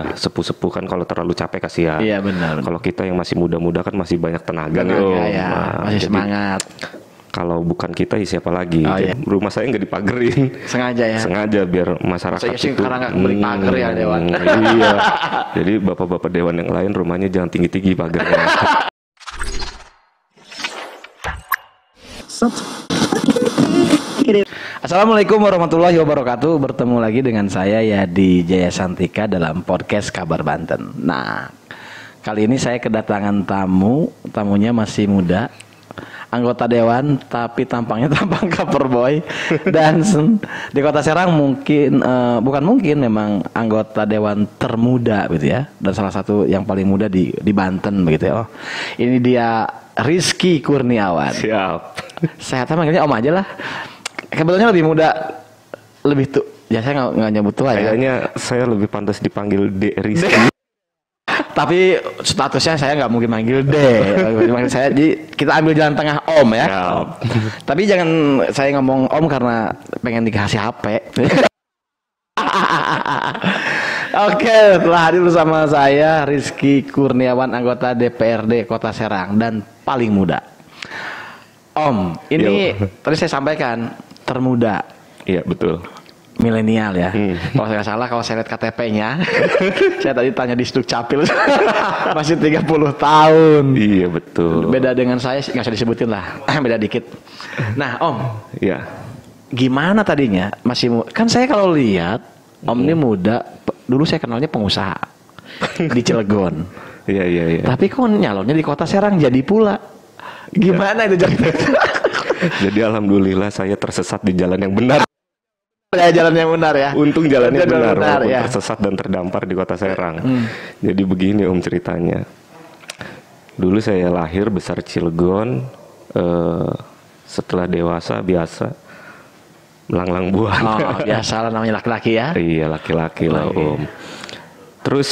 udah sepuh-sepuh kan, kalau terlalu capek kasihan. Iya benar. Kalau kita yang masih muda-muda kan masih banyak tenaga nih Om. Ya, masih jadi, semangat. kalau bukan kita ya siapa lagi? Iya. Rumah saya nggak dipagerin. Sengaja ya. Sengaja biar masyarakat Saya sih itu. karena nggak beli pagar ya Dewan. Iya. Jadi bapak-bapak Dewan yang lain rumahnya jangan tinggi-tinggi pagarnya. Assalamualaikum warahmatullahi wabarakatuh. Bertemu lagi dengan saya Yadi Jaya Santika dalam podcast Kabar Banten. Nah, kali ini saya kedatangan tamunya masih muda, anggota dewan tapi tampangnya tampang coverboy dan di Kota Serang memang anggota dewan termuda gitu ya, dan salah satu yang paling muda di Banten begitu ya. Oh, ini dia Rizky Kurniawan. Siap. Saya manggilnya Om aja lah. Kebetulannya lebih muda, lebih tuh. Ya saya nggak nyebut tua ya. Kayaknya saya lebih pantas dipanggil D Rizky. Tapi statusnya saya nggak mungkin manggil D. Manggil saya, jadi kita ambil jalan tengah Om ya. Siap. Tapi jangan saya ngomong Om karena pengen dikasih HP. Oke, telah hadir bersama saya Rizky Kurniawan, anggota DPRD Kota Serang dan paling muda. Om, ini tadi saya sampaikan termuda. Iya betul. Milenial ya. Kalau saya nggak salah, kalau saya lihat KTP-nya, saya tadi tanya di Sdukcapil, masih 30 tahun. Iya betul. Beda dengan saya, nggak usah disebutin lah. Beda dikit. Nah, Om. Iya. Gimana tadinya? Kan saya kalau lihat Om ini muda, dulu saya kenalnya pengusaha di Cilegon. Iya. Tapi kok nyalonnya di Kota Serang jadi pula. Gimana itu jadi? Jadi alhamdulillah saya tersesat di jalan yang benar. Ya, jalan yang benar ya. Untung jalannya benar, walaupun ya. tersesat dan terdampar di Kota Serang. Jadi begini Om ceritanya. Dulu saya lahir besar Cilegon. Setelah dewasa biasa melanglang buana. Oh, biasa lah namanya laki-laki ya. Iya laki-laki lah Om. Terus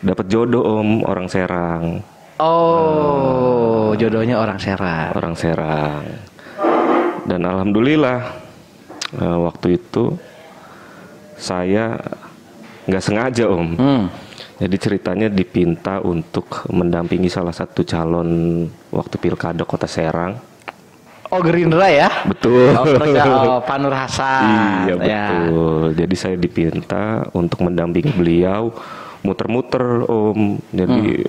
dapat jodoh Om, orang Serang. Oh, jodohnya orang Serang. Orang Serang. Dan alhamdulillah waktu itu saya nggak sengaja Om. Jadi ceritanya dipinta untuk mendampingi salah satu calon waktu pilkada Kota Serang. Oh, Gerindra ya? Betul. Pak Nur Hasan. Iya betul. Jadi saya dipinta untuk mendampingi beliau muter-muter Om. Jadi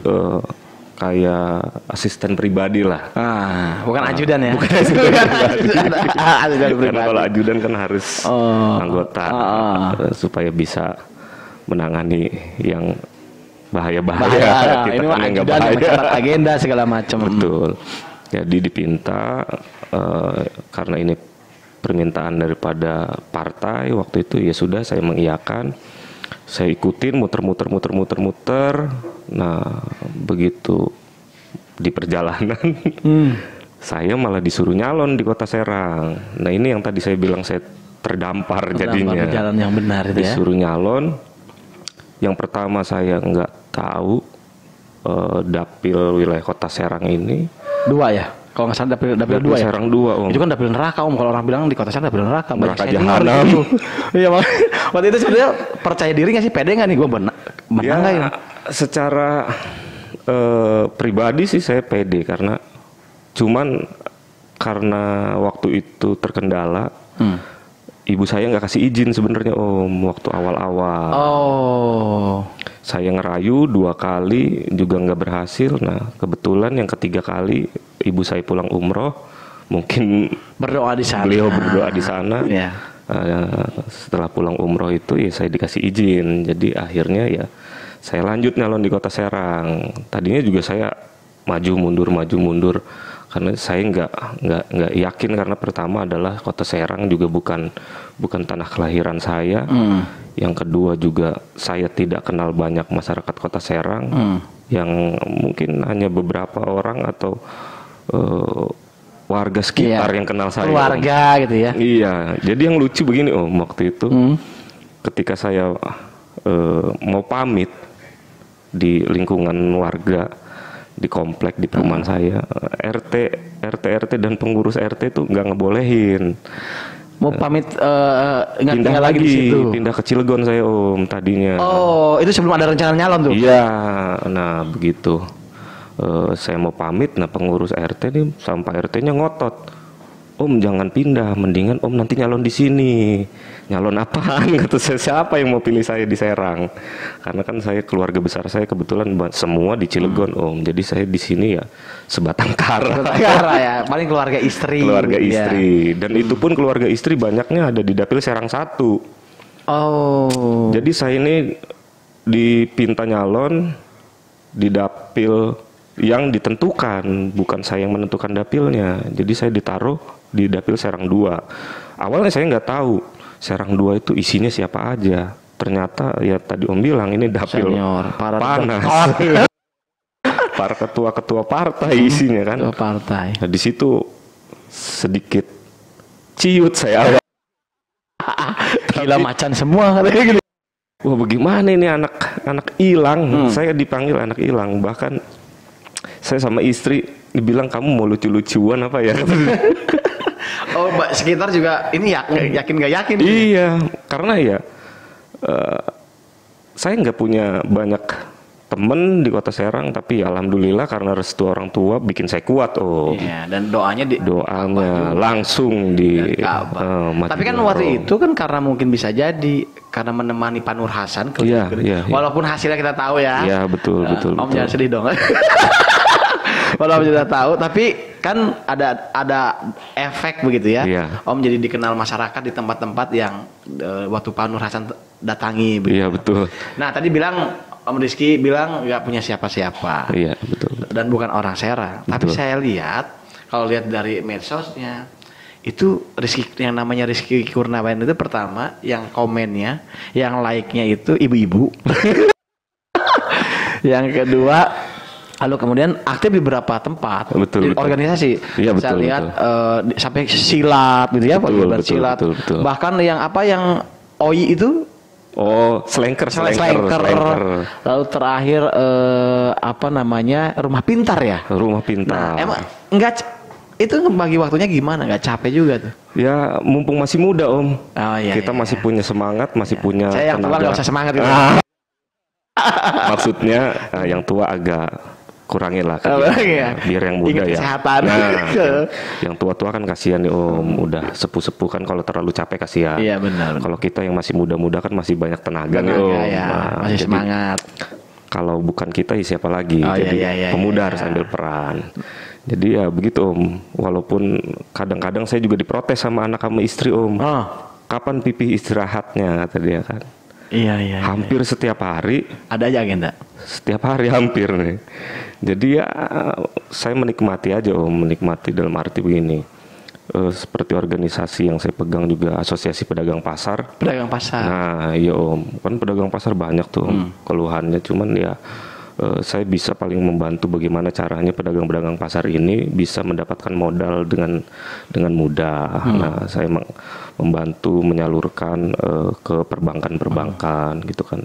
kayak asisten pribadi lah. Bukan ajudan ya? Bukan asisten pribadi. Karena kalau ajudan kan harus anggota supaya bisa menangani yang bahaya-bahaya. Ini mah ajudan yang mencatat agenda segala macam. Betul. Jadi dipinta karena ini permintaan daripada partai waktu itu, ya sudah saya mengiyakan. Saya ikutin muter. Nah, begitu di perjalanan saya malah disuruh nyalon di Kota Serang. Nah, ini yang tadi saya bilang saya terdampar jadinya. Di jalan yang benar itu ya. Disuruh nyalon. Yang pertama saya nggak tahu dapil wilayah Kota Serang ini 2 ya? Kalau nggak salah dapil 2 ya? Serang 2 Om. Itu kan dapil neraka Om. Kalau orang bilang di Kota Serang dapil neraka. Neraka jahanam. Iya, waktu itu sebenarnya percaya diri nggak sih? Pede nggak nih gue menang nggak ya? Secara pribadi sih saya pede karena waktu itu terkendala. Ibu saya nggak kasih izin sebenarnya Om waktu awal-awal. Saya ngerayu 2 kali juga nggak berhasil. Nah kebetulan yang ketiga kali ibu saya pulang umroh, mungkin berdoa di sana. Beliau berdoa di sana. Yeah. Setelah pulang umroh itu ya saya dikasih izin. Jadi akhirnya ya saya lanjut nyalon di Kota Serang. Tadinya juga saya maju mundur karena saya nggak yakin, karena pertama adalah Kota Serang juga bukan tanah kelahiran saya. Yang kedua juga saya tidak kenal banyak masyarakat Kota Serang, yang mungkin hanya beberapa orang atau warga sekitar yang kenal saya. Keluarga gitu ya. Iya, jadi yang lucu begini Om, waktu itu ketika saya mau pamit di lingkungan warga di komplek di perumahan saya, RT dan pengurus RT itu nggak ngebolehin. Mau pamit nggak Pindah tinggal lagi di lagi, situ. pindah ke Cilegon saya Om tadinya. Oh, itu sebelum ada rencana nyalon tuh. Iya, nah begitu. Saya mau pamit, nah pengurus RT nih sama Pak RT-nya ngotot. Om jangan pindah, mendingan Om nanti nyalon di sini. Nyalon apaan? Kata saya, siapa yang mau pilih saya di Serang? Karena kan saya keluarga besar saya kebetulan semua di Cilegon Om. Jadi saya di sini ya sebatang kara. Negara ya, paling keluarga istri. Keluarga ya. istri. Dan itu pun keluarga istri banyaknya ada di Dapil Serang 1. Oh. Jadi saya ini dipinta nyalon di dapil yang ditentukan, bukan saya yang menentukan dapilnya. Jadi saya ditaruh di dapil Serang 2. Awalnya saya nggak tahu Serang 2 itu isinya siapa aja. Ternyata ya tadi Om bilang ini dapil Senior, panas. Para ketua-ketua partai isinya kan. Ketua partai. Nah, di situ sedikit ciut saya. Gila macan semua katanya gitu. Wah bagaimana ini anak hilang. Saya dipanggil anak hilang. Bahkan saya sama istri dibilang kamu mau lucu-lucuan apa ya. Oh mbak sekitar juga ini ya yakin nggak yakin. Iya karena ya saya nggak punya banyak temen di kota Serang. Tapi alhamdulillah karena restu orang tua bikin saya kuat. Iya, dan doanya doanya langsung di tapi kan waktu itu kan karena mungkin bisa jadi karena menemani Pak Nur Hasan iya. walaupun hasilnya kita tahu ya. Iya betul. Om jangan sedih dong. Walaupun kita tahu tapi kan ada efek begitu ya. Iya. Om jadi dikenal masyarakat di tempat-tempat yang waktu Pak Nur Hasan datangi begitu. Iya betul. Nah tadi bilang Om Rizky bilang nggak punya siapa-siapa. Iya betul. Dan bukan orang Serang. Betul. Tapi saya lihat kalau lihat dari medsosnya itu Rizky yang namanya Rizky Kurnawan itu pertama yang komennya, yang like-nya itu ibu-ibu. Yang kedua, lalu kemudian aktif di beberapa tempat, betul. organisasi. Iya, saya betul, lihat sampai silat gitu ya, betul, silat. betul. Bahkan yang OI itu Slanker. Lalu terakhir rumah pintar ya. Rumah pintar. Nah, emang enggak itu bagi waktunya gimana? Nggak capek juga tuh? Ya mumpung masih muda Om. Oh, iya, kita masih punya semangat, masih punya. Saya yang tua nggak usah semangat gitu. Maksudnya yang tua agak kurangin lah iya. biar yang muda Ingat ya. kesehatan. Yang tua-tua kan kasihan nih Om, udah sepuh-sepuh kan kalau terlalu capek kasihan. Iya benar. Kalau kita yang masih muda-muda kan masih banyak tenaga nih Om. Ya, masih semangat. Kalau bukan kita ya siapa lagi? Jadi pemuda harus ambil peran. Jadi ya begitu Om. Walaupun kadang-kadang saya juga diprotes sama anak sama istri Om. Kapan pipi istirahatnya kata dia kan. Iya. Hampir setiap hari. Ada aja agenda. Setiap hari hampir nih. Jadi ya saya menikmati aja Om, menikmati dalam arti begini. Seperti organisasi yang saya pegang juga Asosiasi Pedagang Pasar. Pedagang pasar. Nah, iya Om. Kan pedagang pasar banyak tuh Om, keluhannya cuman ya saya bisa paling membantu bagaimana caranya pedagang-pedagang pasar ini bisa mendapatkan modal dengan mudah. Nah, saya membantu menyalurkan ke perbankan-perbankan gitu kan.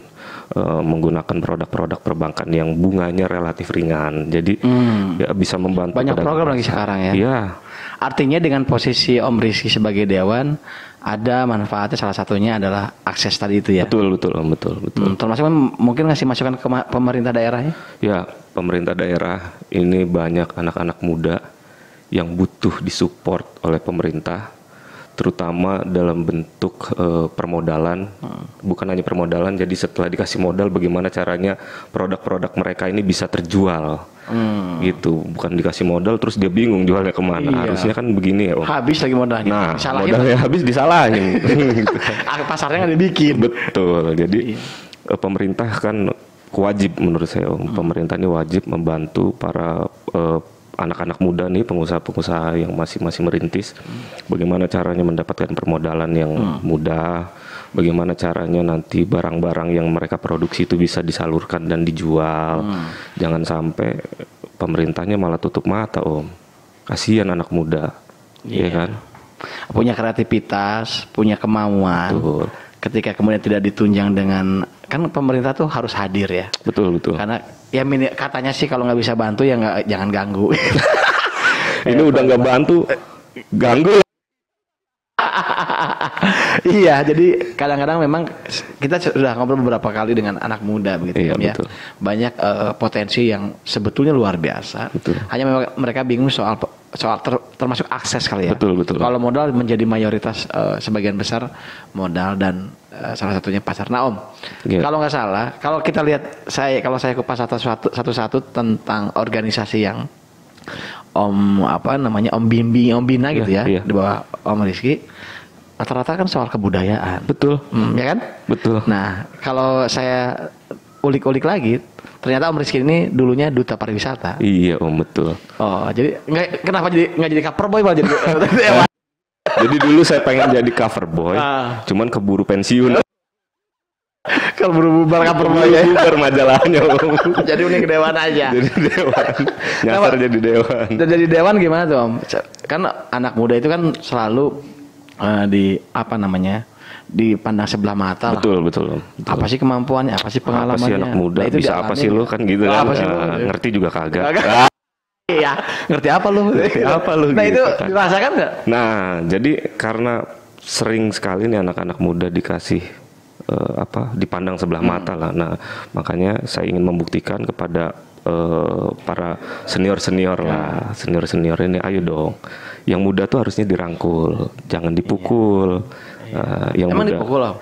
Menggunakan produk-produk perbankan yang bunganya relatif ringan. Jadi ya bisa membantu. Banyak program lagi sekarang ya. Iya. Artinya dengan posisi Om Rizky sebagai dewan ada manfaatnya, salah satunya adalah akses tadi itu ya. Betul. Termasuk mungkin ngasih masukan ke pemerintah daerahnya? Ya, pemerintah daerah ini banyak anak-anak muda yang butuh disupport oleh pemerintah, terutama dalam bentuk permodalan. Bukan hanya permodalan, jadi setelah dikasih modal bagaimana caranya produk-produk mereka ini bisa terjual. Gitu, bukan dikasih modal terus dia bingung jualnya kemana. Iya. Harusnya kan begini ya Om. Habis lagi modalnya. Nah, disalahin modalnya habis disalahin. Gitu kan. Pasarnya nggak dibikin. Betul. Jadi pemerintah kan wajib menurut saya Om. Pemerintah ini wajib membantu para anak-anak muda nih, pengusaha-pengusaha yang masih merintis. Bagaimana caranya mendapatkan permodalan yang mudah. Bagaimana caranya nanti barang-barang yang mereka produksi itu bisa disalurkan dan dijual. Jangan sampai pemerintahnya malah tutup mata Om. Kasihan anak muda. Iya kan? Punya kreativitas, punya kemauan. Betul. Ketika kemudian tidak ditunjang dengan, kan pemerintah tuh harus hadir ya. Betul. Karena ya katanya sih kalau nggak bisa bantu ya jangan ganggu. Ini udah nggak bantu, ganggu. Iya, jadi kadang-kadang memang kita sudah ngobrol beberapa kali dengan anak muda begitu Iya, ya. betul. Banyak potensi yang sebetulnya luar biasa. Betul. Hanya memang mereka bingung soal termasuk akses kali ya. Betul, betul. Kalau modal menjadi mayoritas sebagian besar modal dan salah satunya pasar. Nah Om, Iya. kalau nggak salah, kalau kita lihat kalau saya kupas satu-satu tentang organisasi yang Om Bimbing, Om Bina gitu ya, Iya. di bawah Om Rizky, rata-rata kan soal kebudayaan. Betul. Ya kan? Betul. Nah, kalau saya ulik-ulik lagi, ternyata Om Rizky ini dulunya duta pariwisata. Iya Om, betul. Oh, jadi kenapa nggak jadi cover boy malah jadi Jadi dulu saya pengen jadi cover boy, cuman keburu pensiun. kalau berbubar cover boy ya. Bubar majalahnya Om. Jadi unik ke dewan aja. Jadi dewan. Nyasar jadi dewan. Dan jadi dewan gimana tuh Om? Kan anak muda itu kan selalu dipandang sebelah mata lah. Betul, betul Om. Betul. Apa sih kemampuannya? Apa sih pengalamannya? Apa sih anak muda? Nah, itu bisa apa dialami sih lu nggak? kan gitu Oh, kan? apa sih lu? Ngerti juga kagak. Iya, ngerti apa lu? Ngerti apa lu Nah gitu itu kan. dirasakan nggak? Nah, jadi karena sering sekali nih anak-anak muda dikasih dipandang sebelah mata lah. Nah, makanya saya ingin membuktikan kepada para senior-senior lah, senior-senior ini, ayo dong, yang muda tuh harusnya dirangkul, jangan dipukul. Yang Emang muda, dipukul Om?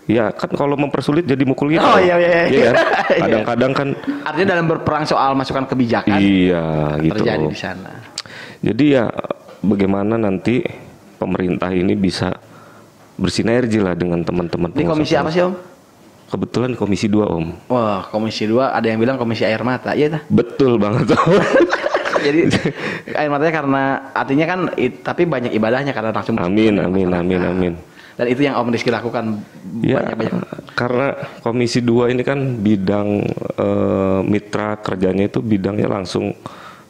ya kan kalau mempersulit jadi mukul gitu. Oh, iya. Kan? Kadang-kadang kan, Artinya dalam berperang soal masukan kebijakan iya gitu. terjadi di sana. Jadi ya bagaimana nanti pemerintah ini bisa bersinergi lah dengan teman-teman Di komisi pengusaha. apa sih Om? Kebetulan komisi 2 Om. Wah, komisi 2 ada yang bilang komisi air mata. Iya dah. Betul banget Om. Jadi air matanya karena artinya kan tapi banyak ibadahnya karena langsung Amin. Dan itu yang Om Rizky lakukan Ya, banyak. karena komisi 2 ini kan bidang mitra kerjanya itu bidangnya langsung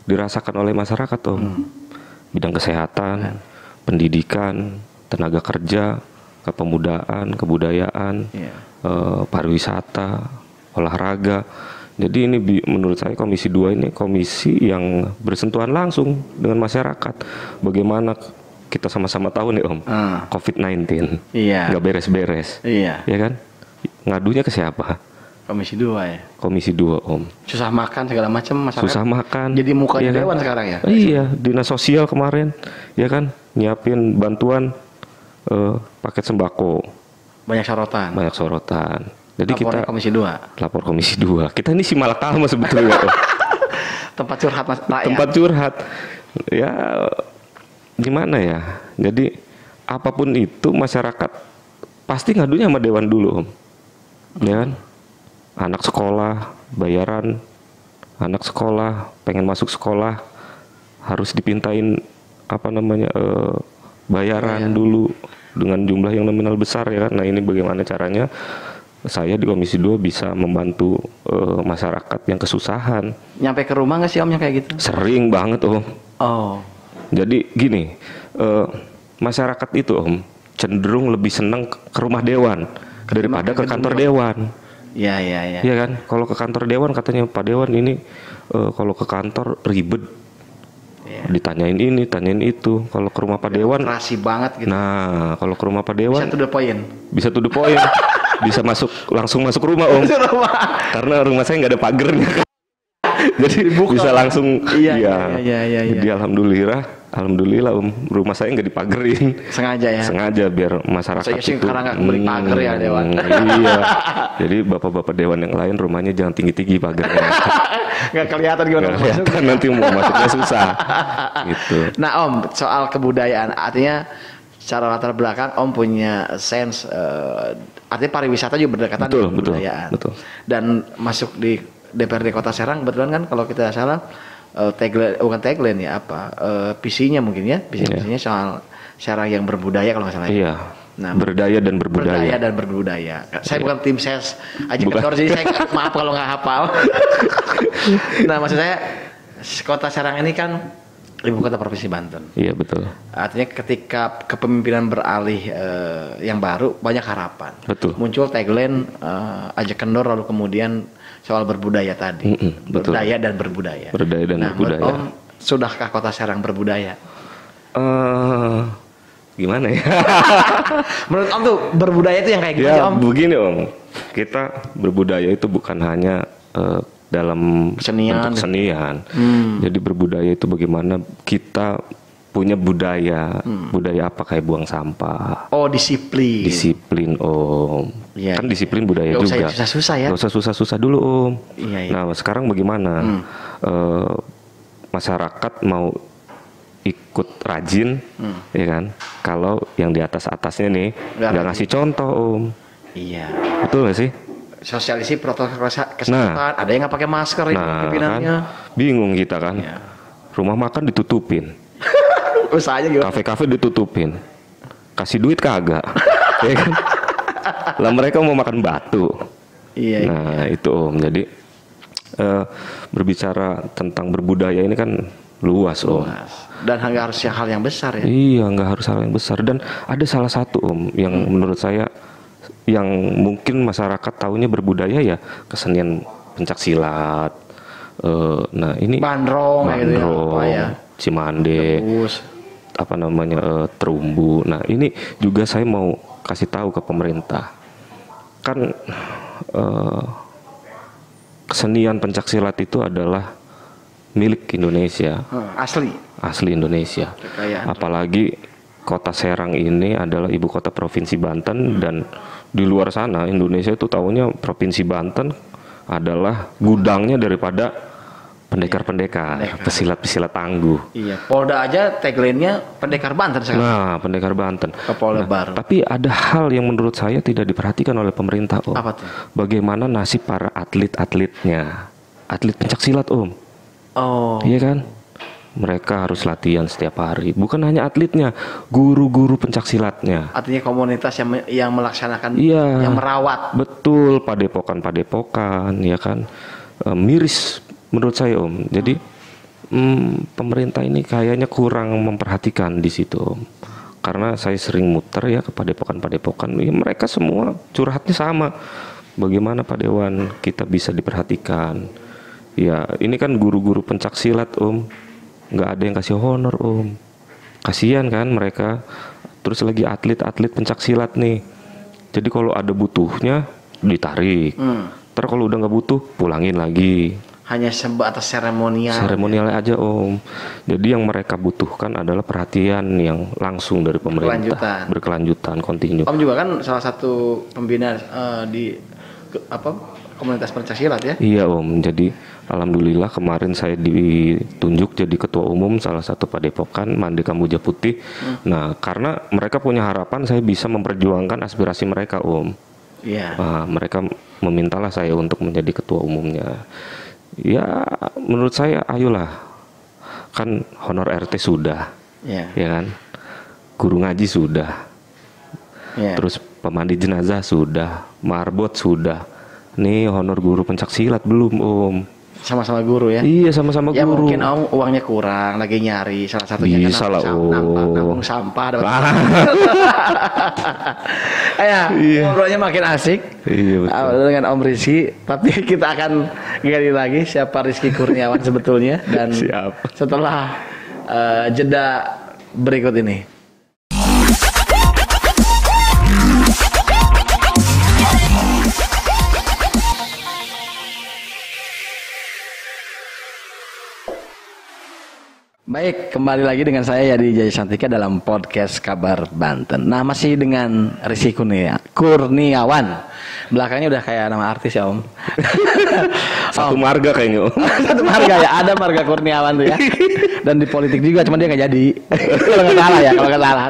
dirasakan oleh masyarakat Om. Bidang kesehatan, pendidikan, tenaga kerja, kepemudaan, kebudayaan, pariwisata, olahraga. Jadi ini menurut saya komisi 2 ini komisi yang bersentuhan langsung dengan masyarakat. Bagaimana kita sama-sama tahu nih Om, COVID-19 Iya. nggak beres-beres, Iya. ya kan? Ngadunya ke siapa? Komisi 2 ya. Komisi 2 Om. Susah makan segala macam masyarakat. Susah makan. Jadi mukanya ya kan? dewan sekarang ya. Iya, dinas sosial kemarin, ya kan, nyiapin bantuan paket sembako, Banyak sorotan. banyak sorotan. Jadi Lapornya kita komisi 2. lapor komisi 2. Kita ini si Malakama sebetulnya. Om. Tempat curhat rakyat. Tempat curhat. Ya gimana ya? Jadi apapun itu masyarakat pasti ngadunya sama dewan dulu Om. Ya kan? Anak sekolah, bayaran anak sekolah, pengen masuk sekolah harus dipintain bayaran dulu dengan jumlah yang nominal besar ya kan. Nah, ini bagaimana caranya saya di Komisi 2 bisa membantu masyarakat yang kesusahan. Nyampe ke rumah nggak sih Om yang kayak gitu? Sering banget Om. Oh. Jadi gini, masyarakat itu Om cenderung lebih senang ke rumah dewan daripada ke kantor dewan. Iya. Iya kan? Kalau ke kantor dewan katanya Pak Dewan ini kalau ke kantor ribet. Ditanyain ini, tanyain itu. Kalau ke rumah Pak Dewan, Terasi banget gitu. nah kalau ke rumah Pak Dewan Bisa to the point. bisa to the point. Bisa langsung masuk rumah Om. Karena rumah saya nggak ada pagernya. Jadi bisa langsung. Iya. Jadi alhamdulillah Om, rumah saya nggak dipagerin. Sengaja ya. Sengaja biar masyarakat Saya sih itu. karena nggak beli pagar ya dewan. Iya. Jadi bapak-bapak dewan yang lain rumahnya jangan tinggi-tinggi pagernya. Nggak kelihatan gimana Nggak masuk. kelihatan nanti mau masuknya susah. Gitu. Nah Om, soal kebudayaan, artinya secara latar belakang Om punya sense, artinya pariwisata juga berdekatan dengan kebudayaan. Betul. Dan masuk di DPRD Kota Serang, kebetulan kan kalau kita salah tagline ya visinya mungkin ya, visinya soal Serang yang berbudaya kalau nggak salah. Iya. Nah, berdaya dan berbudaya. Berdaya dan berbudaya. Saya bukan tim ses aja kantor, jadi saya maaf kalau nggak hafal. Nah, maksud saya Kota Serang ini kan ibu kota provinsi Banten. Iya betul. Artinya ketika kepemimpinan beralih yang baru, banyak harapan. Betul. Muncul tagline ajak kendor, lalu kemudian soal berbudaya tadi. Betul. Berdaya dan berbudaya. Berdaya dan berbudaya. Om, sudahkah Kota Serang berbudaya? gimana ya? Menurut Om tuh berbudaya itu yang kayak gitu Ya Om? begini Om, kita berbudaya itu bukan hanya dalam Kesenian. bentuk kesenian. Jadi berbudaya itu bagaimana kita punya budaya, budaya apa kayak buang sampah. Oh, disiplin. Disiplin Om, Iya, kan disiplin budaya Gak usah juga. susah-susah ya. Gak usah susah-susah dulu Om. Iya, iya. Nah sekarang bagaimana masyarakat mau ikut rajin, ya kan? Kalau yang di atasnya nih nggak ngasih contoh Om, Iya. betul gak sih? Sosialisasi protokol kesehatan. Ada yang nggak pakai masker itu Nah pimpinannya. kan, bingung kita kan. Iya. Rumah makan ditutupin, Usahanya gimana? kafe-kafe ditutupin, kasih duit kagak, ya kan? Lah mereka mau makan batu. Iya. Nah itu Om, jadi berbicara tentang berbudaya ini kan luas Om. Dan nggak harus hal yang besar ya. Iya, nggak harus hal yang besar. Dan ada salah satu Om yang menurut saya yang mungkin masyarakat tahunya berbudaya ya kesenian pencak silat. Nah ini Bandrong kayak gitu ya. Apa ya? Cimande, Terus. apa namanya terumbu. Nah ini juga saya mau kasih tahu ke pemerintah. Kan kesenian pencak silat itu adalah milik Indonesia. Asli Indonesia. Kekayaan. Apalagi kota Serang ini adalah ibu kota provinsi Banten dan di luar sana Indonesia itu tahunya provinsi Banten adalah gudangnya daripada pendekar-pendekar, pesilat-pesilat tangguh. Iya. Polda aja tagline-nya pendekar Banten sekarang. Nah, pendekar Banten. Kapolda baru. Tapi ada hal yang menurut saya tidak diperhatikan oleh pemerintah Om. Apa tuh? Bagaimana nasib para atlet-atletnya, atlet pencak silat Om. Oh. Iya kan? Mereka harus latihan setiap hari. Bukan hanya atletnya, guru-guru pencak silatnya. Artinya komunitas yang melaksanakan, Iya. yang merawat. Betul, padepokan, ya kan. Miris menurut saya Om. Jadi pemerintah ini kayaknya kurang memperhatikan di situ Om. Karena saya sering muter ya ke padepokan, ya mereka semua curhatnya sama. Bagaimana Pak Dewan kita bisa diperhatikan? Ya ini kan guru-guru pencak silat Om. Nggak ada yang kasih honor Om. Kasihan kan mereka. Terus lagi atlet-atlet pencak silat nih. Jadi kalau ada butuhnya ditarik. Ntar kalau udah nggak butuh pulangin lagi. Hanya sebatas seremonial. Seremonial aja Om. Jadi yang mereka butuhkan adalah perhatian yang langsung dari pemerintah. Berkelanjutan, kontinu. Om juga kan salah satu pembina di komunitas pencak silat ya? Iya Om. Jadi alhamdulillah kemarin saya ditunjuk jadi ketua umum salah satu padepokan Mande Kambuja Putih. Nah karena mereka punya harapan saya bisa memperjuangkan aspirasi mereka Om. Iya. Nah, mereka memintalah saya untuk menjadi ketua umumnya. Ya menurut saya ayolah, kan honor RT sudah, Iya. ya kan, guru ngaji sudah, Iya. terus pemandi jenazah sudah, marbot sudah, nih honor guru pencak silat belum Om. Sama-sama guru ya? Iya sama-sama Ya guru. mungkin Om uangnya kurang, lagi nyari salah satunya Bisa lah nabung sampah. Ngobrolnya makin asik. Iya betul. Dengan Om Rizky, tapi kita akan gali lagi siapa Rizky Kurniawan sebetulnya dan Siap. setelah jeda berikut ini. Baik, kembali lagi dengan saya Yadi Jaya Santika dalam podcast Kabar Banten. Nah, masih dengan Rizky Kurniawan. Belakangnya udah kayak nama artis ya Om. Satu marga kayaknya Om. Satu marga ya, ada marga Kurniawan tuh ya. Dan di politik juga, cuman dia nggak jadi. Kalau nggak salah ya, kalau nggak salah.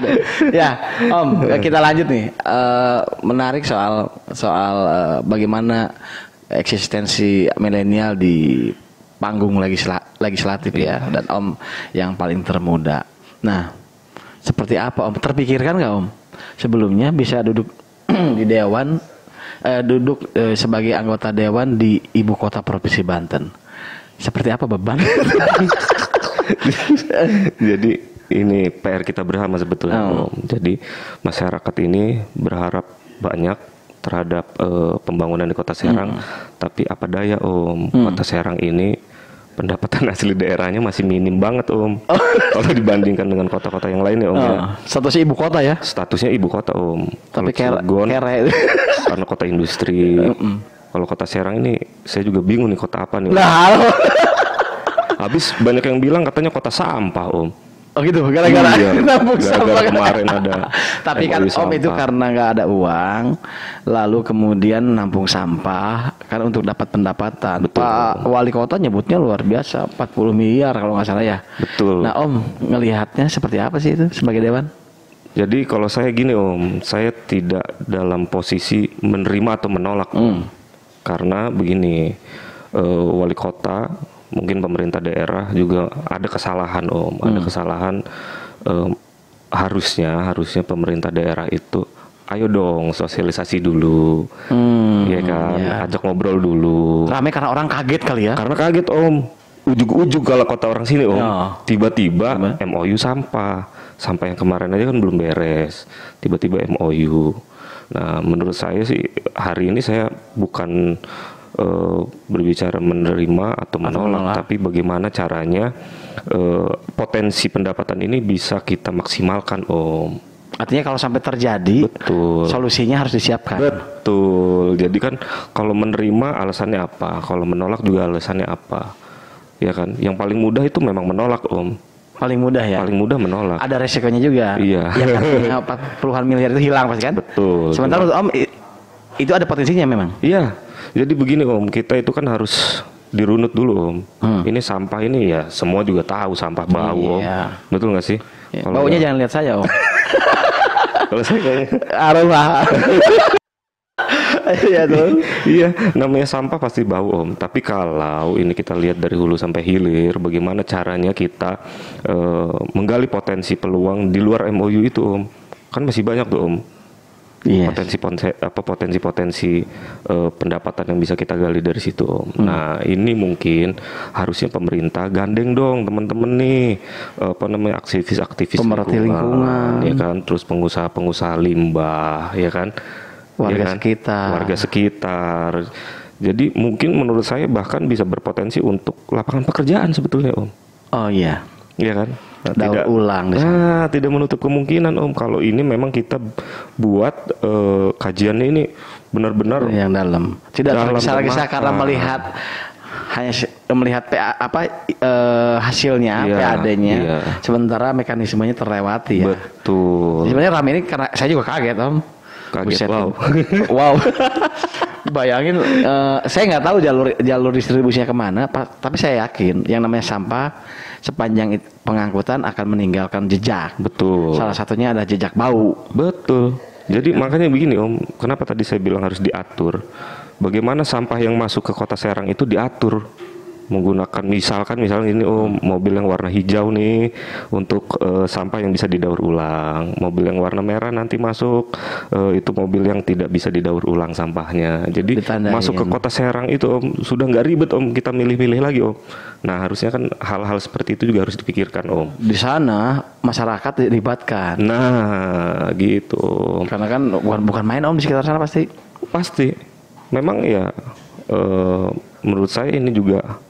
Ya, Om, kita lanjut nih. Menarik soal bagaimana eksistensi milenial di panggung legislatif ya, dan Om yang paling termuda. Nah, seperti apa Om? Terpikirkan nggak Om sebelumnya bisa duduk di dewan, sebagai anggota dewan di ibu kota provinsi Banten? Seperti apa beban? Jadi ini PR kita bersama sebetulnya Om. Jadi masyarakat ini berharap banyak terhadap pembangunan di Kota Serang, tapi apa daya Om, Kota Serang ini pendapatan asli daerahnya masih minim banget Om. Kalau dibandingkan dengan kota-kota yang lain ya Om. Ya. Statusnya ibu kota ya? Statusnya ibu kota Om. Tapi Kalau Cilegon, kere. karena kota industri. Kalau kota Serang ini saya juga bingung nih kota apa nih Om. Nah, halo. Habis banyak yang bilang katanya kota sampah Om. Oh gitu, gara-gara Iya, nampung sampah. kemarin ada. Tapi kan MOU Om itu sampah. karena nggak ada uang, lalu kemudian nampung sampah kan untuk dapat pendapatan. Betul. Pak Wali Kota nyebutnya luar biasa, 40 miliar kalau nggak salah ya. Betul. Nah Om, ngelihatnya seperti apa sih itu sebagai dewan? Jadi kalau saya gini Om, saya tidak dalam posisi menerima atau menolak Om. Karena begini, wali kota, mungkin pemerintah daerah juga ada kesalahan Om, ada kesalahan. Harusnya pemerintah daerah itu, ayo dong sosialisasi dulu, ya kan, ajak ngobrol dulu. Rame karena orang kaget kali ya? Karena kaget Om, ujug-ujug kalau kota orang sini Om, tiba-tiba MOU sampah yang kemarin aja kan belum beres, tiba-tiba MOU. Nah menurut saya sih hari ini saya bukan berbicara menerima atau menolak, tapi bagaimana caranya potensi pendapatan ini bisa kita maksimalkan Om. Artinya kalau sampai terjadi, betul, solusinya harus disiapkan. Betul. Jadi kan kalau menerima alasannya apa, kalau menolak juga alasannya apa, ya kan? Yang paling mudah itu memang menolak Om. Paling mudah ya? Paling mudah menolak. Ada resikonya juga. Iya. Yang artinya puluhan miliar itu hilang pasti kan? Betul. Sementara untuk Om itu ada potensinya memang. Iya. Jadi begini Om, kita itu kan harus dirunut dulu Om. Ini sampah ini ya semua juga tahu sampah bau Om. Betul nggak sih? Ya, baunya jangan lihat saya Om. Kalau saya kayaknya aroma. Iya tuh. Iya, namanya sampah pasti bau Om. Tapi kalau ini kita lihat dari hulu sampai hilir, bagaimana caranya kita menggali potensi peluang di luar MOU itu Om. Kan masih banyak tuh Om. Yes. Potensi pendapatan yang bisa kita gali dari situ Om. Nah ini mungkin harusnya pemerintah gandeng dong teman-teman nih aktivis-aktivis lingkungan, ya kan, terus pengusaha limbah, ya kan, warga sekitar. Jadi mungkin menurut saya bahkan bisa berpotensi untuk lapangan pekerjaan sebetulnya Om. Oh iya. Iya kan? Tidak menutup kemungkinan Om kalau ini memang kita buat kajiannya ini benar-benar yang dalam. Tidak tergesa-gesa karena hanya melihat hasilnya, PAD-nya. Iya. Sementara mekanismenya terlewati ya. Betul. Sebenarnya rame ini karena saya juga kaget Om. Kaget. Wow. Wow. Bayangin, saya nggak tahu jalur distribusinya kemana, tapi saya yakin yang namanya sampah sepanjang pengangkutan akan meninggalkan jejak. Betul. Salah satunya ada jejak bau. Betul. Jadi makanya begini Om, kenapa tadi saya bilang harus diatur? Bagaimana sampah yang masuk ke Kota Serang itu diatur? Menggunakan misalkan ini mobil yang warna hijau nih untuk sampah yang bisa didaur ulang, mobil yang warna merah nanti masuk itu mobil yang tidak bisa didaur ulang sampahnya. Jadi masuk ke Kota Serang itu Om sudah nggak ribet Om, kita milih-milih lagi Om. Nah harusnya kan hal-hal seperti itu juga harus dipikirkan Om. Di sana masyarakat dilibatkan. Nah gitu. Karena kan bukan main Om di sekitar sana pasti. Memang ya menurut saya ini juga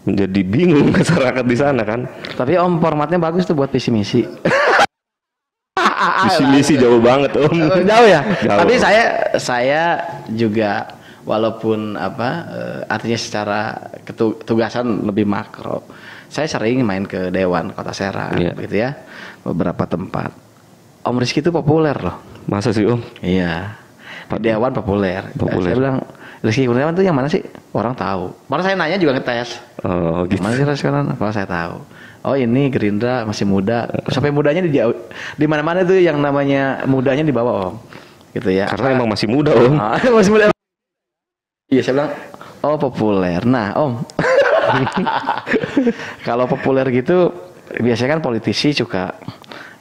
menjadi bingung masyarakat di sana kan. Tapi Om formatnya bagus tuh buat visi misi. Visi misi jauh banget Om. Jauh ya. Jauh. Tapi saya juga walaupun artinya secara ketugasan lebih makro. Saya sering main ke Dewan Kota Serang gitu ya. Beberapa tempat. Om Rizky itu populer loh. Masa sih Om? Iya. Di Dewan populer. Saya bilang Rizky Kurniawan itu yang mana sih? Orang tahu. Malah saya nanya juga ngetes. Oh gitu. Mana sih sekarang? Kalau saya tahu. Oh ini Gerindra masih muda. Sampai mudanya di mana-mana itu yang namanya mudanya di bawah Om. Gitu ya. Karena emang masih muda Om. Masih muda. Iya saya bilang. Oh populer. Nah Om. Kalau populer gitu biasanya kan politisi suka.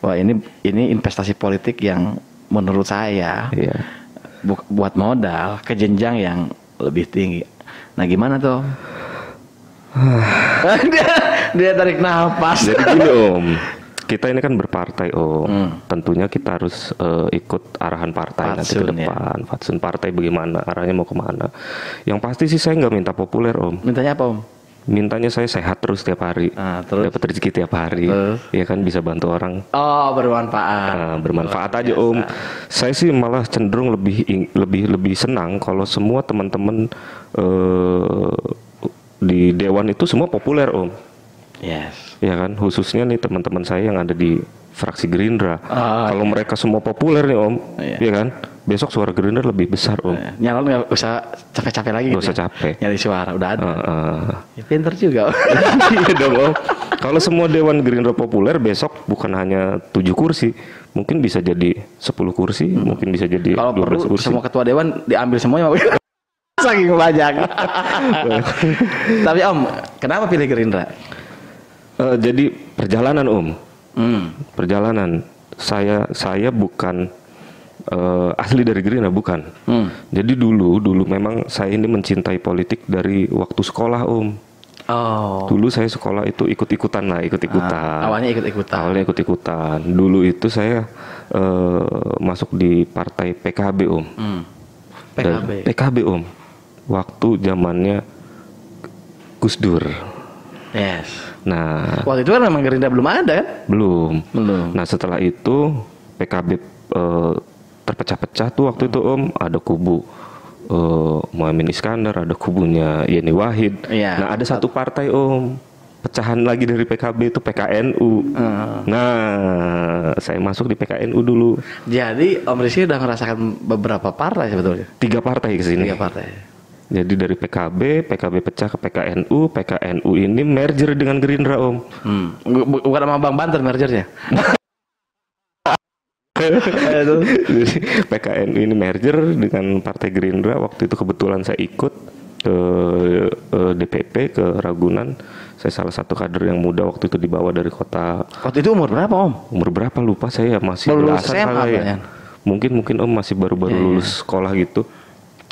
Wah ini investasi politik yang menurut saya. Iya. Buat modal ke jenjang yang lebih tinggi. Nah gimana tuh? dia tarik nafas. Jadi gini Om, kita ini kan berpartai Om. Tentunya kita harus ikut arahan partai nanti ke depan. Ya. Fatsun partai bagaimana, arahnya mau kemana. Yang pasti sih saya nggak minta populer Om. Mintanya apa Om? Mintanya saya sehat terus tiap hari, Terus? dapat rezeki tiap hari, Terus? ya kan, bisa bantu orang. Oh, bermanfaat. Bermanfaat Luar aja biasa. Om. Saya sih malah cenderung lebih senang kalau semua teman-teman di dewan itu semua populer Om. Yes. Ya kan, khususnya nih teman-teman saya yang ada di fraksi Gerindra. Kalau iya. mereka semua populer nih Om, Iya. ya kan, besok suara Gerindra lebih besar Om. Nyalon nggak usah capek-capek lagi. Nggak gitu usah ya? capek. Nyari suara udah ada. Heeh. Ya, pinter juga. Iya dong Om. Kalau semua dewan Gerindra populer besok bukan hanya 7 kursi, mungkin bisa jadi 10 kursi, mungkin bisa jadi Kalau 12 perlu kursi. semua ketua dewan diambil semuanya. Saking banyak. Tapi Om, kenapa pilih Gerindra? Jadi perjalanan Om, perjalanan. Saya bukan asli dari Gerindra, bukan. Jadi dulu memang saya ini mencintai politik dari waktu sekolah Om. Oh. Dulu saya sekolah itu ikut-ikutan. Awalnya ikut-ikutan. Awalnya ikut-ikutan. Dulu itu saya masuk di partai PKB Om. PKB. PKB Om. Waktu zamannya Gus Dur. Yes. Nah, Waktu itu kan memang Gerindra belum ada kan? belum. Belum. Nah, setelah itu PKB terpecah-pecah tuh waktu itu Om. Ada kubu Muhaimin Iskandar, ada kubunya Yeni Wahid. Iya. Nah, ada satu partai Om, pecahan lagi dari PKB itu PKNU. Nah, saya masuk di PKNU dulu. Jadi Om Rizky udah ngerasakan beberapa partai sebetulnya. 3 partai ke sini. 3 partai. Jadi dari PKB pecah ke PKNU, PKNU ini merger dengan Gerindra Om. Bukan sama Bang Banten mergernya. Jadi PKNU ini merger dengan Partai Gerindra. Waktu itu kebetulan saya ikut ke DPP ke Ragunan. Saya salah satu kader yang muda waktu itu dibawa dari kota. Waktu itu umur berapa Om? Umur berapa lupa saya, masih Baru lulus belasan SMA kali ya. kalian? Mungkin Om masih baru-baru lulus sekolah gitu.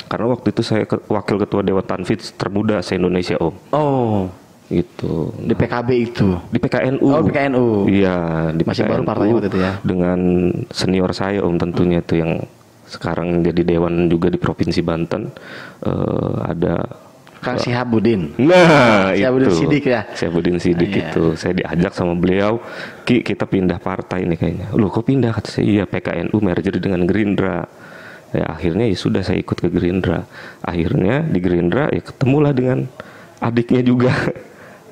Karena waktu itu saya wakil ketua Dewan Tanfidz termuda se-Indonesia Om. Oh, Gitu. di PKB itu. Di PKNU. Oh, PKNU. Iya, di Masih baru PKNU partainya waktu itu ya. Dengan senior saya Om tentunya itu yang sekarang jadi dewan juga di Provinsi Banten. Ada Kang Sihabudin. Nah, Sihabudin itu. Sidik ya? Sihabudin Sidik Iya. itu. Saya diajak sama beliau, Ki, kita pindah partai ini kayaknya. Loh, kok pindah? Kata saya, iya, PKNU merger dengan Gerindra. Ya, akhirnya ya sudah saya ikut ke Gerindra. Akhirnya di Gerindra ya ketemulah dengan adiknya juga.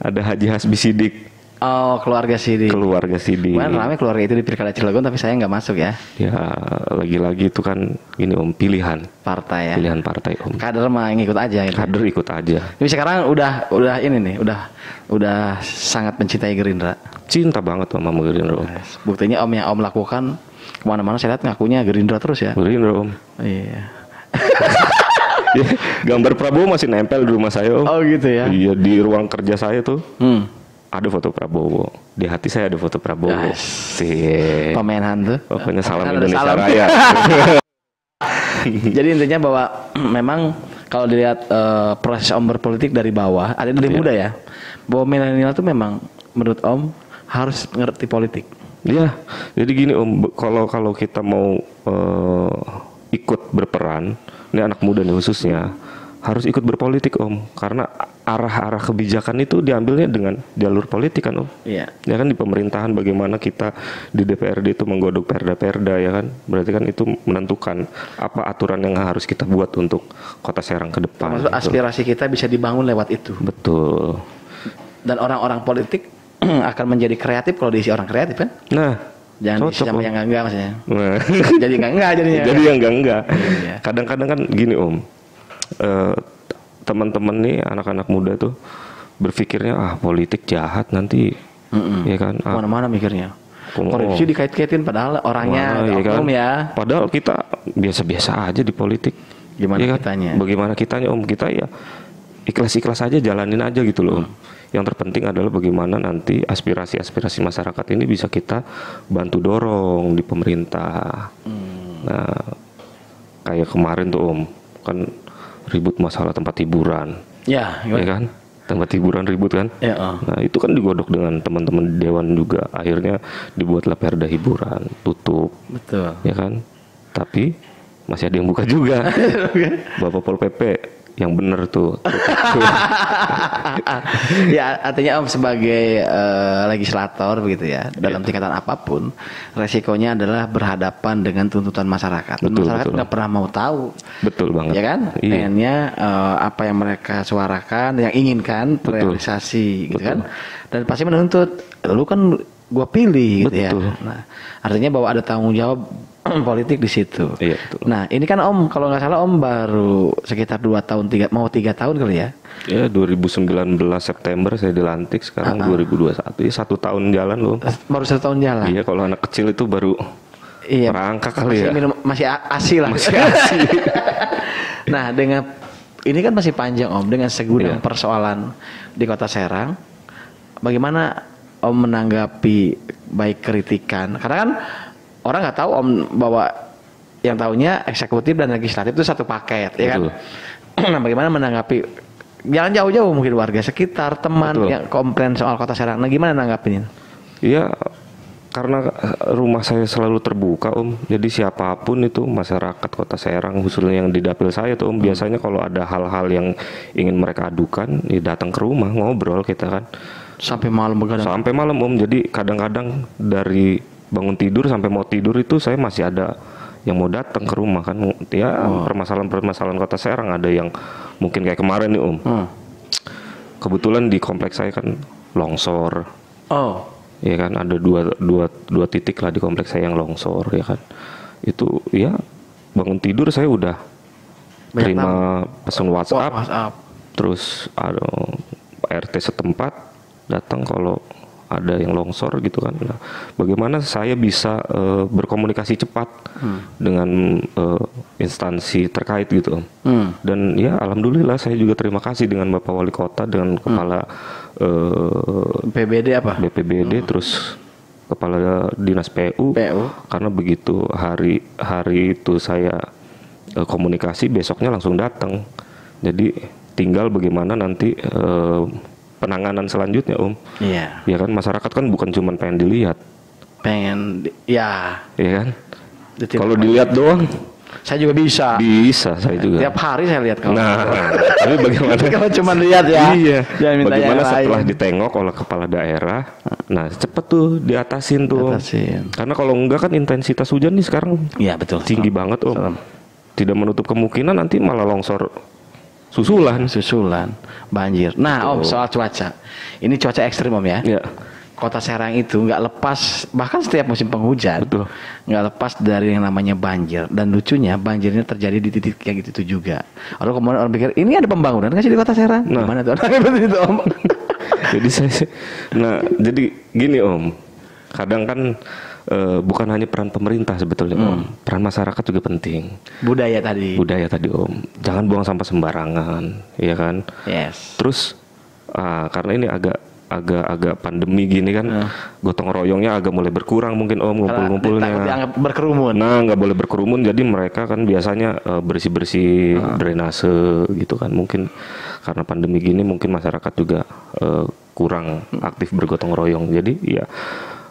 Ada Haji Hasbi Sidik, Oh, keluarga Sidik. keluarga Sidik. Kemarin ramai keluarga itu di Pilkada Cilegon tapi saya nggak masuk ya. Ya, lagi-lagi itu kan ini Om, pilihan Partai ya. pilihan partai Om. Kader mah ngikut aja gitu. Kader ikut aja. Tapi sekarang udah ini nih, udah sangat mencintai Gerindra. Cinta banget sama Gerindra Om. Buktinya Om yang Om lakukan kemana-mana saya lihat ngakunya Gerindra terus ya. Gerindra Om. Iya. Ya, gambar Prabowo masih nempel di rumah saya Om. Oh gitu ya. Iya, di ruang kerja saya tuh Hmm. ada foto Prabowo. Di hati saya ada foto Prabowo. Yes. Sih. Pemain hantu. Pokoknya salam Kan ada Indonesia salam. Raya. Jadi intinya bahwa memang kalau dilihat proses Om berpolitik dari bawah, ada dari muda ya, bahwa milenial itu memang menurut Om harus ngerti politik. Iya, jadi gini Om, kalau kita mau ikut berperan, ini anak muda nih khususnya, harus ikut berpolitik Om, karena arah-arah kebijakan itu diambilnya dengan jalur politik kan Om. Iya. Ya kan, di pemerintahan bagaimana kita di DPRD itu menggodok perda-perda ya kan, berarti kan itu menentukan apa aturan yang harus kita buat untuk Kota Serang ke depan. Maksud gitu. aspirasi kita bisa dibangun lewat itu. Betul. Dan orang-orang politik akan menjadi kreatif kalau diisi orang kreatif kan? Nah, Jangan diisi cocok, sama Om. yang enggak maksudnya. Nah. Jadi enggak jadinya. Jadi yang enggak. Iya. Kadang-kadang kan gini Om, teman-teman nih anak-anak muda tuh berpikirnya politik jahat nanti, ya kan? Mana-mana mikirnya. Oh. Korupsi dikait-kaitin padahal orangnya Wah, iya kan? oknum ya. Padahal kita biasa-biasa aja di politik. Gimana Iya kan? kitanya? Bagaimana kitanya Om? Kita ya ikhlas-ikhlas aja, jalanin aja gitu loh Om. Yang terpenting adalah bagaimana nanti aspirasi-aspirasi masyarakat ini bisa kita bantu dorong di pemerintah. Nah, kayak kemarin tuh Om, kan ribut masalah tempat hiburan, Ya, ya gimana? kan? Tempat hiburan ribut kan? Ya, Nah, itu kan digodok dengan teman-teman dewan juga. Akhirnya dibuatlah perda hiburan, tutup, betul. ya kan? Tapi masih ada yang buka juga. Bapak Pol PP yang bener tuh. Ya artinya Om sebagai legislator begitu ya, dalam tingkatan apapun, resikonya adalah berhadapan dengan tuntutan masyarakat. Betul, Masyarakat betul. nggak pernah mau tahu, Betul banget. ya kan? Iya. Pengennya apa yang mereka suarakan, yang inginkan terrealisasi, gitu kan? Dan pasti menuntut, lu kan gua pilih, gitu ya. Betul. Nah, artinya bahwa ada tanggung jawab politik di situ. Iya, betul. Nah, ini kan Om, kalau nggak salah Om baru sekitar 2 tahun, 3 tahun kali ya? Ya 2019 September saya dilantik, sekarang 2021, ya 1 tahun jalan loh. Baru 1 tahun jalan. Iya, kalau anak kecil itu baru Iya. merangkak kali Masih ya. masih asi lah. Masih asi. Nah, dengan ini kan masih panjang Om, dengan segudang Iya. persoalan di Kota Serang, bagaimana Om menanggapi baik kritikan? Karena kan orang nggak tahu Om bahwa yang tahunya eksekutif dan legislatif itu satu paket, ya kan? Nah, bagaimana menanggapi? Jangan jauh-jauh, mungkin warga sekitar, teman Betul. yang komplain soal Kota Serang. Nah, gimana nanggapin? Iya, karena rumah saya selalu terbuka Om. Jadi siapapun itu masyarakat Kota Serang, khususnya yang di dapil saya tuh Om, biasanya kalau ada hal-hal yang ingin mereka adukan, ya datang ke rumah ngobrol kita kan. Sampai malam begadang. Sampai malam Om. Jadi kadang-kadang dari bangun tidur sampai mau tidur itu saya masih ada yang mau datang ke rumah kan. Ya permasalahan-permasalahan Kota Serang, ada yang mungkin kayak kemarin nih Om. Kebetulan di kompleks saya kan longsor. Oh. Ya kan, ada dua titik lah di kompleks saya yang longsor, ya kan. Itu ya bangun tidur saya udah Banyak terima pesan WhatsApp, WhatsApp. terus ada RT setempat datang kalau ada yang longsor gitu kan. Nah, bagaimana saya bisa berkomunikasi cepat dengan instansi terkait gitu. Dan ya alhamdulillah saya juga terima kasih dengan Bapak Wali Kota, dengan Kepala PBD apa? BPBD, terus Kepala Dinas PU. Karena begitu hari itu saya komunikasi, besoknya langsung datang. Jadi tinggal bagaimana nanti penanganan selanjutnya Om. Iya. Ya kan, masyarakat kan bukan cuma pengen dilihat. Ya kan. Detail. Kalau dilihat doang Saya juga bisa. bisa, saya juga. Tiap hari saya lihat kalau. Nah, tapi bagaimana? Kalau cuma lihat ya. Iya. Jangan minta Bagaimana yang setelah lain. ditengok oleh kepala daerah, nah cepet tuh diatasin tuh. Karena kalau enggak kan intensitas hujan nih sekarang Iya betul. tinggi banget Om. Tidak menutup kemungkinan nanti malah longsor susulan. Banjir. Nah Om, soal cuaca. Ini cuaca ekstrim Om ya. Ya. Kota Serang itu nggak lepas, bahkan setiap musim penghujan, Betul. nggak lepas dari yang namanya banjir. Dan lucunya banjirnya terjadi di titik kayak gitu juga. Orang kemudian orang pikir ini ada pembangunan nggak sih di Kota Serang? Nah. Gimana tuh? Itu Om. Jadi gini Om, kadang kan bukan hanya peran pemerintah sebetulnya Om, peran masyarakat juga penting. Budaya tadi Om, jangan buang sampah sembarangan, ya kan? Yes. Terus karena ini agak pandemi gini kan, gotong royongnya agak mulai berkurang mungkin Om, ngumpul-ngumpulnya. Takut dianggap berkerumun. Nah, nggak boleh berkerumun, jadi mereka kan biasanya bersih-bersih drainase gitu kan. Mungkin karena pandemi gini mungkin masyarakat juga kurang aktif bergotong royong. Jadi ya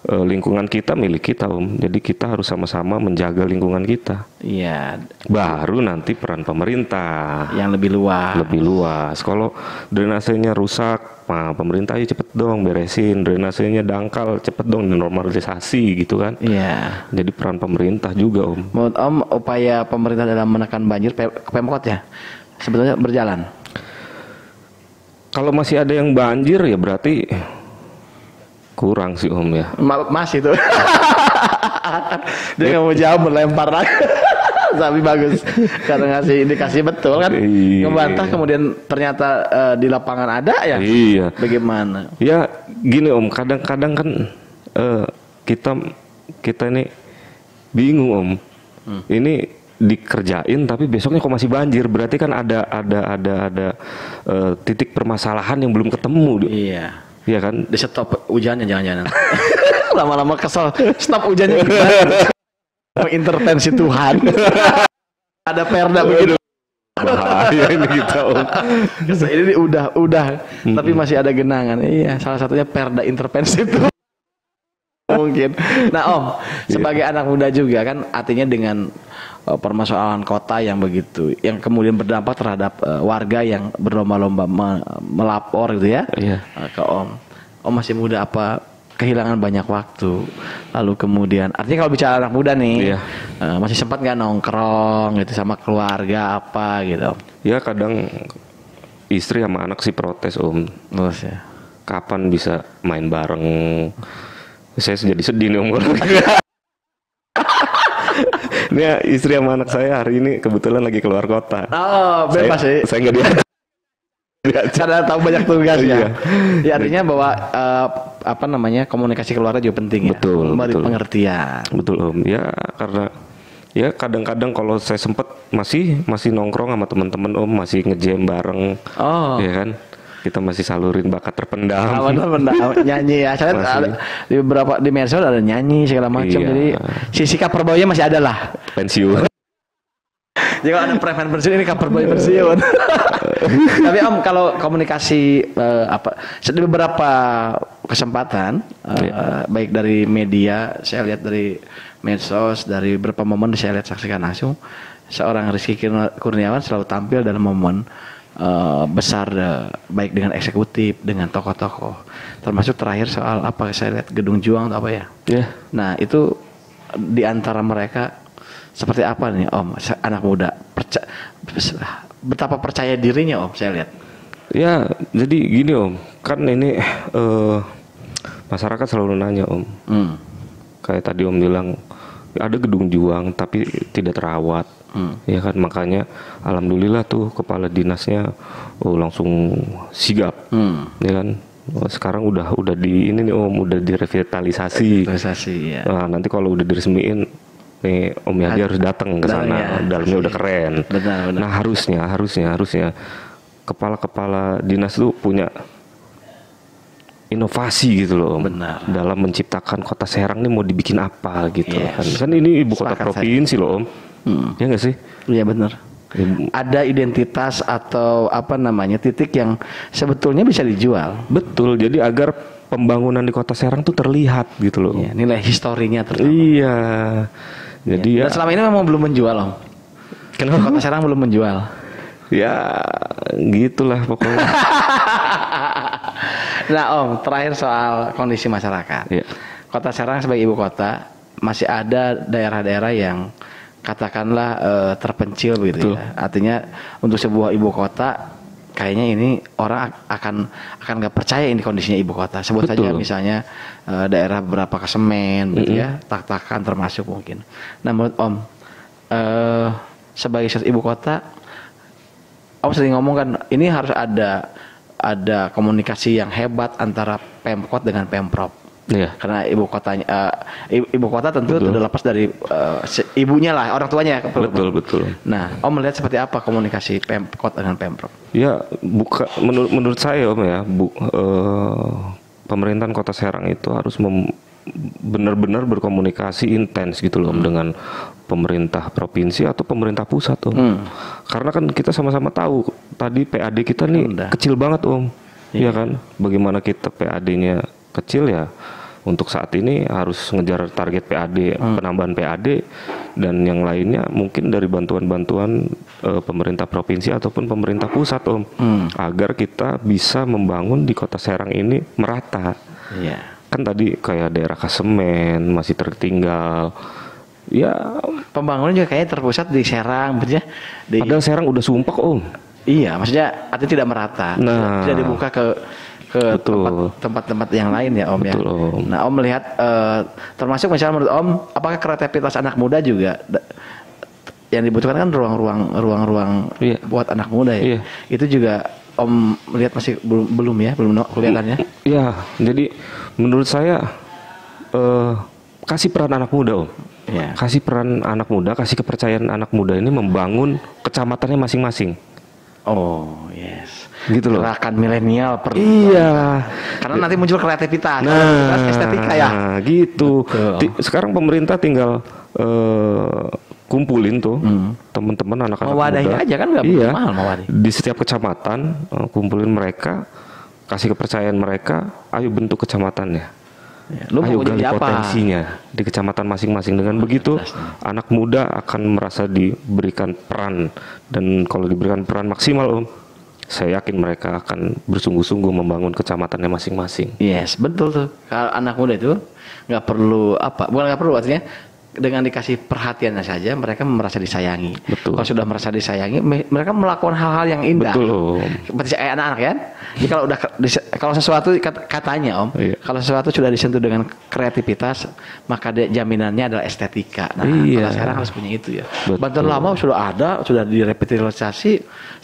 lingkungan kita milik kita Om. Jadi kita harus sama-sama menjaga lingkungan kita. Iya. Baru nanti peran pemerintah Yang lebih luas. Kalau drainasenya rusak, nah pemerintah aja cepet dong beresin. Drainasenya dangkal, cepet dong dinormalisasi gitu kan. Iya. Jadi peran pemerintah juga Om. Menurut Om, upaya pemerintah dalam menekan banjir Pemkot ya sebetulnya berjalan. Kalau masih ada yang banjir ya berarti kurang sih Om ya. Masih tuh. Dia nggak mau jawab, melempar lagi. Tapi bagus karena ngasih indikasi betul kan. Iya. Ngebantah kemudian ternyata di lapangan ada ya. Iya. Bagaimana? Ya gini Om, kadang-kadang kan kita ini bingung Om. Ini dikerjain tapi besoknya kok masih banjir, berarti kan ada titik permasalahan yang belum ketemu. Iya. Iya kan? Di stop hujannya jangan-jangan. Lama-lama kesel. Stop hujannya. Mengintervensi Tuhan. Ada perda begitu. Bahaya ini kita Om. Ini udah. Tapi masih ada genangan. Iya, salah satunya perda intervensi itu. Mungkin. Nah Om, sebagai anak muda juga kan, artinya dengan permasalahan kota yang begitu, yang kemudian berdampak terhadap warga yang berlomba-lomba melapor gitu ya, ke Om. Om masih muda apa kehilangan banyak waktu, lalu kemudian artinya kalau bicara anak muda nih, masih sempat nggak nongkrong gitu sama keluarga apa gitu? Ya kadang istri sama anak sih protes Om. Terus ya. Kapan bisa main bareng? Saya jadi sedih nih Om. Ini istri sama anak saya hari ini kebetulan lagi keluar kota. Oh, bebas sih. Saya nggak diajak. Karena tahu banyak tugas ya. Ya artinya bahwa komunikasi keluarga juga penting ya. Betul. Memberi pengertian. Betul Om. Ya karena ya kadang-kadang kalau saya sempet masih nongkrong sama teman-teman Om, masih ngejam bareng. Ya kan? Kita masih salurin bakat terpendam. Nyanyi ya. Saya di beberapa di medsos ada nyanyi segala macam. Jadi sisi cover boy-nya masih ada lah. Pensiun. Jadi kalau ada preman pensiun, ini cover boy pensiun. Tapi Om, kalau komunikasi di beberapa kesempatan, baik dari media, saya lihat dari medsos, dari beberapa momen saya lihat saksikan langsung, seorang Rizky Kurniawan selalu tampil dalam momen besar, baik dengan eksekutif, dengan tokoh-tokoh, termasuk terakhir soal saya lihat Gedung Juang atau apa ya. Nah itu di antara mereka seperti apa nih Om, anak muda betapa percaya dirinya Om, saya lihat. Ya jadi gini Om, kan ini masyarakat selalu nanya Om, kayak tadi Om bilang ada Gedung Juang tapi tidak terawat. Ya kan, makanya alhamdulillah tuh kepala dinasnya langsung sigap. Ya kan, sekarang udah di ini nih Om, udah direvitalisasi. Ya. Nah, nanti kalau udah diresmiin nih Om Yadi harus datang ke sana. Dalamnya udah keren. Benar. Nah, harusnya kepala dinas tuh punya inovasi gitu loh Om. Benar. Dalam menciptakan kota Serang nih mau dibikin apa gitu kan ini ibu kota provinsi loh Om. Ya nggak sih? Iya benar. Ada identitas atau titik yang sebetulnya bisa dijual. Betul. Jadi agar pembangunan di kota Serang tuh terlihat gitu loh. Iya, nilai historinya terutama. Iya. Jadi Dan selama ini memang belum menjual Om. Kenapa? Kota Serang belum menjual. Ya gitulah pokoknya. Nah Om, terakhir soal kondisi masyarakat. Kota Serang sebagai ibu kota masih ada daerah-daerah yang katakanlah terpencil gitu ya. Artinya untuk sebuah ibu kota kayaknya ini orang akan nggak percaya ini kondisinya ibu kota. Sebut saja misalnya daerah beberapa Kesemen gitu ya, Tak-Takan termasuk mungkin. Nah menurut Om, sebagai ibu kota, Om sering ngomong kan ini harus ada komunikasi yang hebat antara Pemkot dengan Pemprov. Karena ibu kota tentu tidak lepas dari ibunya lah, orang tuanya. Betul. Nah, Om melihat seperti apa komunikasi Pemkot dengan Pemprov? Ya, menurut saya Om ya, pemerintahan Kota Serang itu harus benar-benar berkomunikasi intens gitu loh dengan pemerintah provinsi atau pemerintah pusat Om. Karena kan kita sama-sama tahu tadi PAD kita nih kecil banget Om. Iya kan? Bagaimana kita PAD-nya kecil ya? Untuk saat ini harus ngejar target PAD, penambahan PAD dan yang lainnya mungkin dari bantuan-bantuan pemerintah provinsi ataupun pemerintah pusat Om, agar kita bisa membangun di Kota Serang ini merata. Kan tadi kayak daerah Kesemen masih tertinggal. Ya pembangunan juga kayaknya terpusat di Serang, padahal Serang udah sumpah Om. Iya, maksudnya artinya tidak merata, tidak dibuka ke tempat-tempat yang lain ya Om. Betul, ya. Om. Nah Om melihat termasuk misalnya menurut Om, apakah kreativitas anak muda juga yang dibutuhkan kan ruang-ruang buat anak muda ya? Itu juga Om melihat masih belum kelihatannya? Iya, jadi menurut saya kasih peran anak muda Om. Kasih peran anak muda, kasih kepercayaan anak muda ini membangun kecamatannya masing-masing. Oh yes, gitu loh. Gerakan milenial perlu. Iya. Karena nanti muncul kreativitas, estetika ya. Gitu. Sekarang pemerintah tinggal kumpulin tuh teman-teman anak-anak muda. Aja kan nggak mahal mewadahi. Di setiap kecamatan kumpulin mereka, kasih kepercayaan mereka, ayo bentuk kecamatannya. Ya, lu Ayo mau gali jadi apa? potensinya di kecamatan masing-masing. Dengan begitu anak muda akan merasa diberikan peran, dan kalau diberikan peran maksimal Om, saya yakin mereka akan bersungguh-sungguh membangun kecamatannya masing-masing. Yes, betul tuh. Kalau anak muda itu nggak perlu apa, bukan nggak perlu artinya dengan dikasih perhatiannya saja mereka merasa disayangi. Betul. Kalau sudah merasa disayangi, mereka melakukan hal-hal yang indah. Betul Om. Seperti anak-anak ya. Jadi kalau udah kalau sesuatu katanya Om, Iya. kalau sesuatu sudah disentuh dengan kreativitas, maka jaminannya adalah estetika. Nah, Iya. Kota Serang harus punya itu ya. Betul. Banten lama sudah ada, sudah direvitalisasi.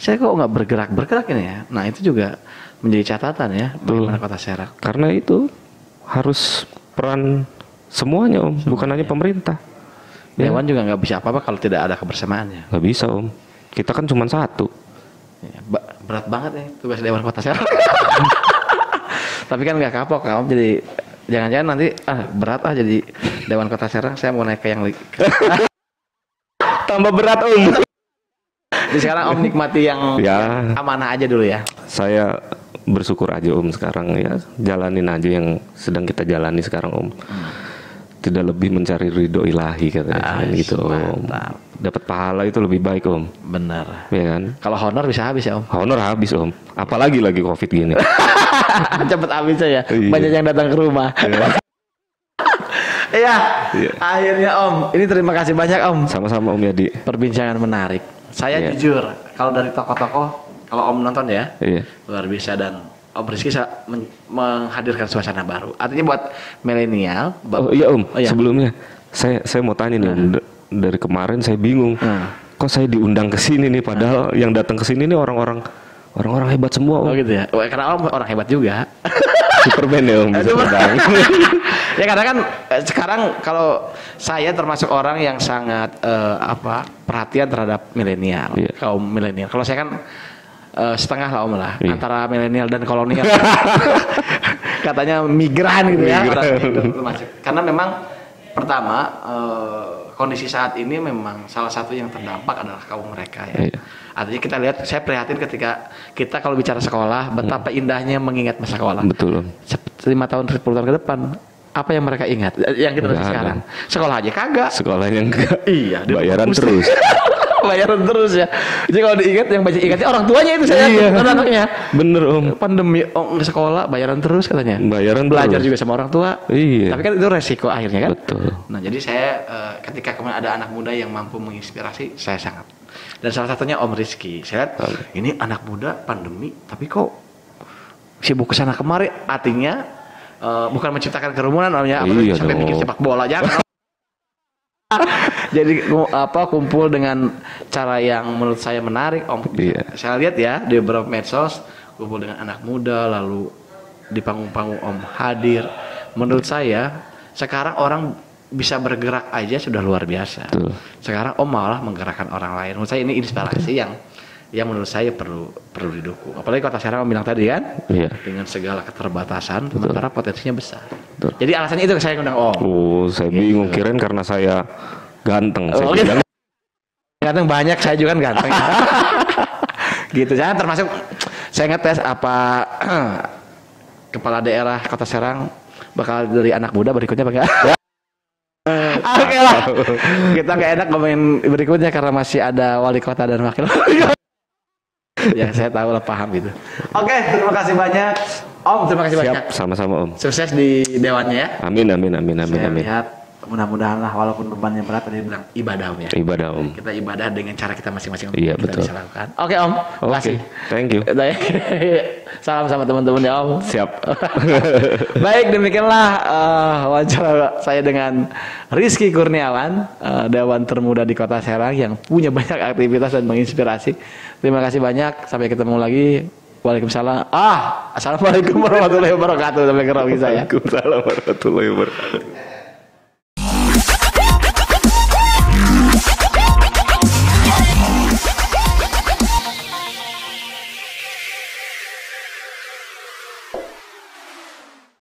Saya kok nggak bergerak ini ya. Nah, itu juga menjadi catatan ya bagaimana Kota Serang. Karena itu harus peran semuanya Om, bukan hanya pemerintah. Ya, Dewan juga nggak bisa apa-apa kalau tidak ada kebersamaannya. nggak bisa Om. Kita kan cuma satu. Ya, berat banget nih tugas Dewan Kota Serang. Tapi kan nggak kapok Om, jadi jangan-jangan nanti berat jadi Dewan Kota Serang. Saya mau naik ke yang Tambah berat Om. Jadi sekarang Om nikmati yang Ya. amanah aja dulu ya. Saya bersyukur aja Om sekarang ya, jalanin aja yang sedang kita jalani sekarang Om. Tidak lebih mencari ridho ilahi katanya gitu Om. Dapat pahala itu lebih baik Om. Bener. Ya kan? Kalau honor bisa habis ya Om. Honor habis Om. Apalagi lagi Covid gini. Cepet habis ya. Iya. Banyak yang datang ke rumah. Iya. Iya. Akhirnya Om, ini terima kasih banyak Om. Sama-sama Om Yadi. Perbincangan menarik. Saya Iya. jujur, kalau dari tokoh-tokoh, kalau Om nonton ya, Iya. luar biasa, dan Om Rizky menghadirkan suasana baru. Artinya buat milenial. Oh iya Om, Oh, iya. sebelumnya saya mau tanya nih Om, dari kemarin saya bingung. Kok saya diundang ke sini nih, padahal yang datang ke sini nih orang-orang hebat semua Oh Om. gitu ya. Karena Om orang hebat juga. Superman ya Om, bisa terbang. Ya karena kan sekarang kalau saya termasuk orang yang sangat perhatian terhadap milenial, Iya. kaum milenial. Kalau saya kan setengah lah Om lah, Iya. antara milenial dan kolonial. Katanya migran gitu ya. Migran. Karena memang pertama kondisi saat ini memang salah satu yang terdampak adalah kaum mereka ya. Iya. Artinya kita lihat, saya prihatin ketika kita kalau bicara sekolah, betapa indahnya mengingat masa sekolah. Betul Om. 5 tahun, 10 tahun ke depan, apa yang mereka ingat? Yang kita lihat Nggak ada. sekarang. Sekolah aja kagak. Sekolahnya enggak. Iya, dia Bayaran mesti. terus. Bayaran terus ya. Jadi kalau diingat, yang banyak ingatnya orang tuanya itu saya, Iya. bukan anaknya. Bener Om. Pandemi, sekolah bayaran terus katanya. Bayaran Belajar terus. juga sama orang tua. Iya. Tapi kan itu resiko akhirnya kan. Betul. Nah jadi saya ketika kemudian ada anak muda yang mampu menginspirasi, saya sangat. Dan salah satunya Om Rizky. Saya lihat ini anak muda pandemi, tapi kok sibuk kesana kemari. Artinya bukan menciptakan kerumunan Om ya. Apalagi Iya sampai dong. bikin sepak bola jangan. Jadi kumpul dengan cara yang menurut saya menarik Om. Iya. Saya lihat ya di beberapa medsos kumpul dengan anak muda, lalu di panggung-panggung Om hadir. Menurut saya sekarang orang bisa bergerak aja sudah luar biasa. Betul. Sekarang Om malah menggerakkan orang lain. Menurut saya ini inspirasi yang menurut saya perlu didukung. Apalagi Kota Serang Om bilang tadi kan, Iya. dengan segala keterbatasan, sementara potensinya besar. Betul. Jadi alasannya itu saya ngundang Om. Oh, saya bingung, kirain karena saya ganteng. Saya Oh, bilang, Ganteng banyak, saya juga kan ganteng. Gitu, saya termasuk saya ngetes apa kepala daerah Kota Serang bakal dari anak muda berikutnya apa enggak? Oke lah, kita nggak enak ngomongin berikutnya karena masih ada wali kota dan wakil. Ya saya tahu lah, paham gitu. Oke, terima kasih banyak Om, terima kasih banyak. siap, sama-sama Om. Sukses di dewannya ya. Amin, amin, amin, amin, Saya amin. lihat mudah-mudahan lah, walaupun bebannya berat, tadi bilang ibadah Om ya. Ibadah Om. Kita ibadah dengan cara kita masing-masing. Iya, kita betul. bisa lakukan. Oke Om, Oke, makasih. thank you. Salam sama teman-teman ya Om. Siap. Baik, demikianlah wawancara saya dengan Rizky Kurniawan, Dewan Termuda di Kota Serang yang punya banyak aktivitas dan menginspirasi. Terima kasih banyak. Sampai ketemu lagi. Waalaikumsalam. Assalamualaikum warahmatullahi wabarakatuh. Sampai ketemu lagi saya. Waalaikumsalam warahmatullahi wabarakatuh.